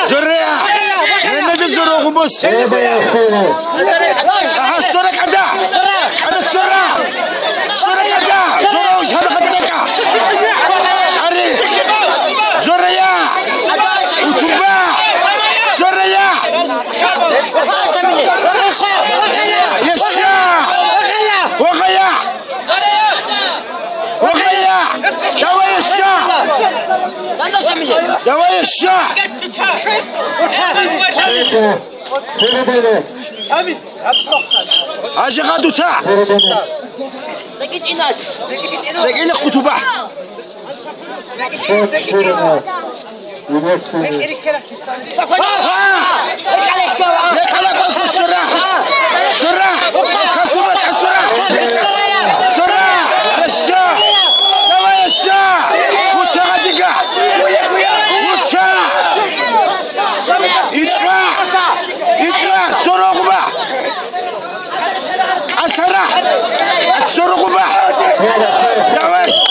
زريا لأن الزروق بس السرق عدا السرة عدا زروق هم خدتك شعري زريا وتبا زريا يشا وغيا دواء الشاه دواء الشاه اجي غادو تاع ساقين خطبه لك على قص السرة خصمت السرة الشاه دواء الشاه وتا غادي كاع وتا يدفع سروق با السرح السروق با دواء